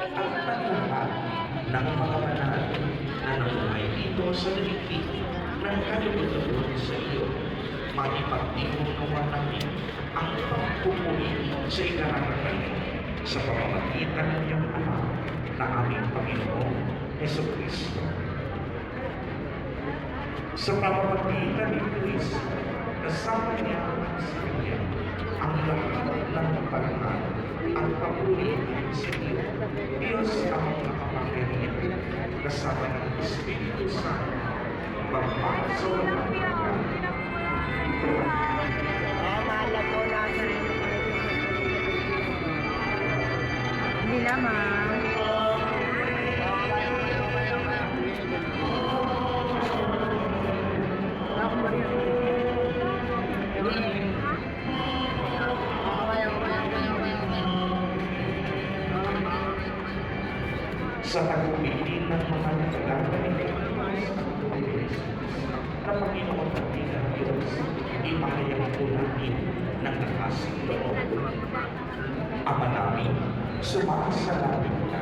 at paglahat ng mga banal na namuhay dito sa daigdig ng kalugod-lugod sa iyo. Maipagtingin naman namin ang pagpupuli sa ikarangalan sa pamamagitan ng iyong anak na aming Panginoong Jesucristo. Sa pamamagitan ni Cristo, kasama niya sa Kanya, ang lahat ng parangal at papuri sa iyo, Diyos ang nakapangyarihan, kasama ng Espiritu Santo, magpapasok ang hanggan. Mahal po natin. Hindi naman. Sa tagumpilin ng mga naglalagay na Panginoon natin ang Diyos, ipahayag po natin ng nakasing loob. Ama namin, sumakasalamin ka.